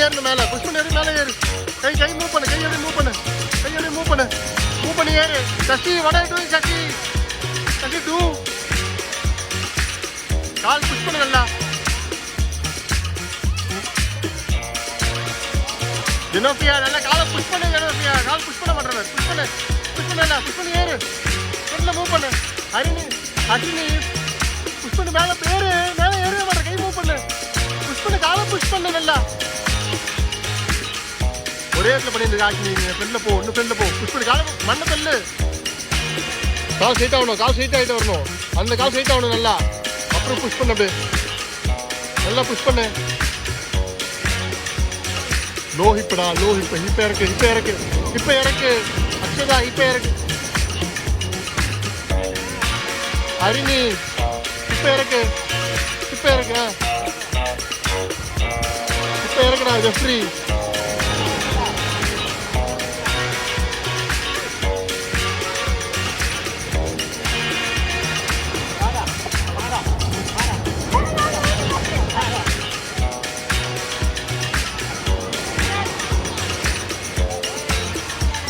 ஏறணும் மேலே. புஷ் பண்ணி ஏறி மேலே ஏறு. கை மூவ் பண்ணு. கையோட மூவ் பண்ணு. மூவ் பண்ணி ஏறு. சசி வட டூ சசி. சசி டூ. கால் புஷ் பண்ணு நல்லா. ஜெனோஃபியா நல்லா காலை புஷ் பண்ணு. ஜெனோஃபியா கால் புஷ் பண்ண மாட்டேன். புஷ் பண்ணி ஏறு. ஃப்ரண்ட்ல மூவ் பண்ணு. அரினி புஷ் பண்ணு. மேலே ஏறவே மாட்டேன். கை மூவ் பண்ணு. புஷ் பண்ணு. காலை புஷ் பண்ணு நல்லா. ஒரே இடத்துல பண்ணிட்டு ஆக்கி ஃப்ரெண்ட்ல போ. இன்னும் ஃப்ரெண்ட்ல போ. புஷ் பண்ணி காலை மண்ணை தள்ளு. கால் ஸ்ட்ரைட் ஆகணும். கால் ஸ்ட்ரைட் ஆகிட்டு வரணும். அந்த கால் ஸ்ட்ரைட் ஆகணும் நல்லா. அப்புறம் புஷ் பண்ணு. அப்படியே நல்லா புஷ் பண்ணு. லோ ஹிப்படா. ஹிப்ப இறக்கு. அக்ஷதா ஹிப்ப இறக்கு. அரிணி ஹிப்ப இறக்கு. இறக்குடா. ஜெஃப்ரி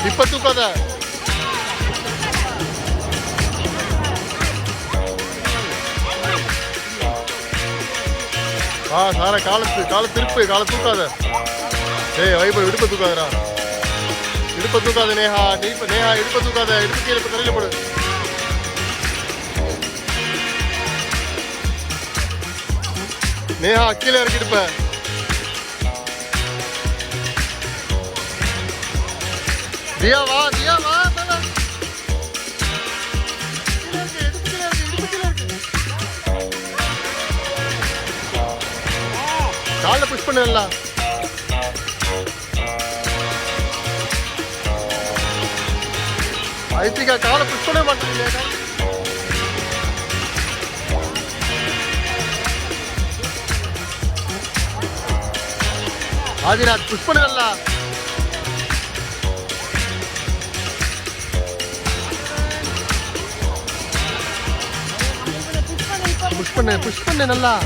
இப்ப தூக்காத. சார காலை திருப்பு. காலை தூக்காத. வைபவ் இடுப்ப தூக்காதடா. நேஹா இடுப்ப தூக்காத. இடுப்பு கீழே தரையில போடு. நேஹா கீழே இறக்கி இடுப்ப. தியா வா. காலை புஷ் பண்ணு நல்லா. ஐத்திகா காலை புஷ் பண்ண மாட்டேங்க. ஆதிநாத் புஷ் பண்ணு நல்லா. புஷ் பண்ணு நல்லா.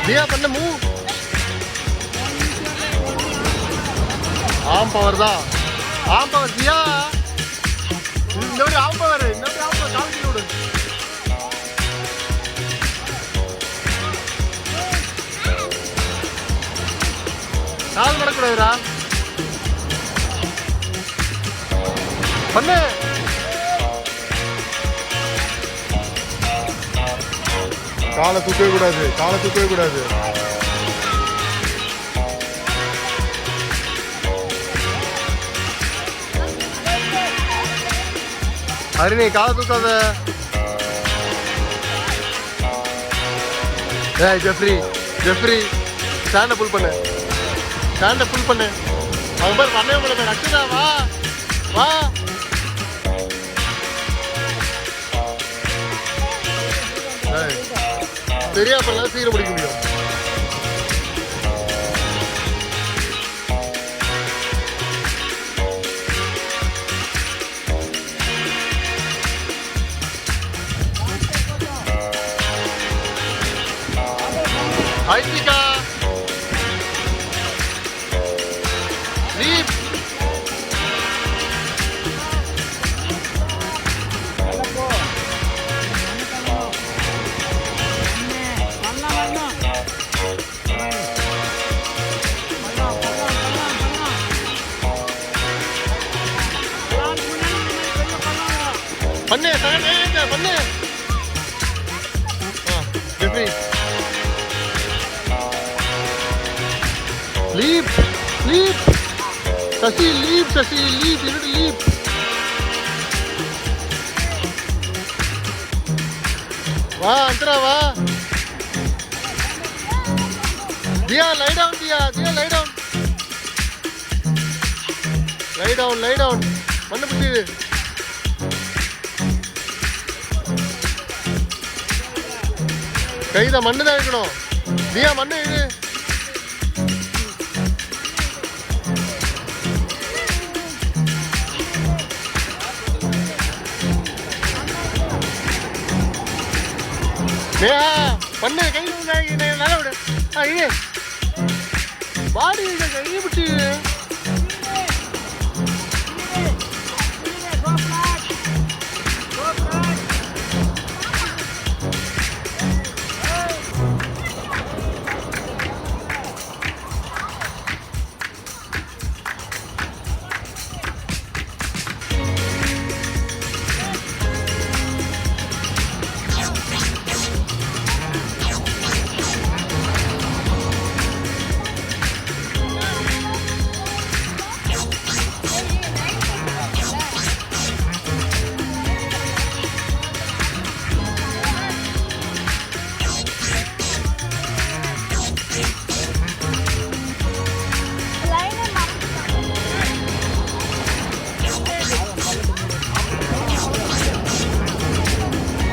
தியா பண்ண மூவ். ஆம் பவர் தான். தியா இன்னொரு ஆம் பவர். கால் கீழ விடு. கால் மடக்கூடாதுடா. பண்ணு. காலை தூக்கவே கூடாது. அரிணி காலை தூக்காத. ஜெஃப்ரி ஸ்டாண்ட புல் பண்ணு. அவங்க பேர் பண்ணவே முடியல. அக்ஷதா வா. தெரியாமலாம் சீக்கிரம் முடிக்க முடியும். ஐத்திகா லீப். பண்ணு. Jeffrey leap. சசி லீப். வா அந்தரா வா. Diya lie down. Lie down. மண்ணு பிடிச்சிடு. கைதான் மண்ணு தான் இருக்கணும். தியா மண்ணு இழு. நேஹா பண்ணு கை நல்லா விடு. இது பாடி கை பிடிச்சி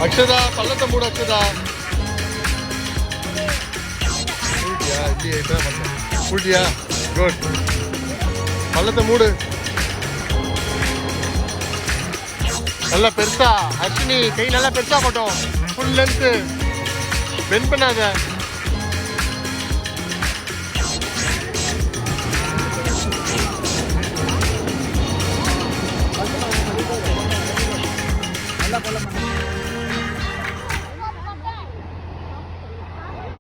அக்ஷதா பள்ளத்தை மூடு. அக்ஷதா கூட்டியா குட். பள்ளத்தை மூடு நல்லா பெருசா. அர்ஷினி கை நல்லா பெருசா போட்டோம். ஃபுல் லென்த்து பெண்ட் பண்ணாத.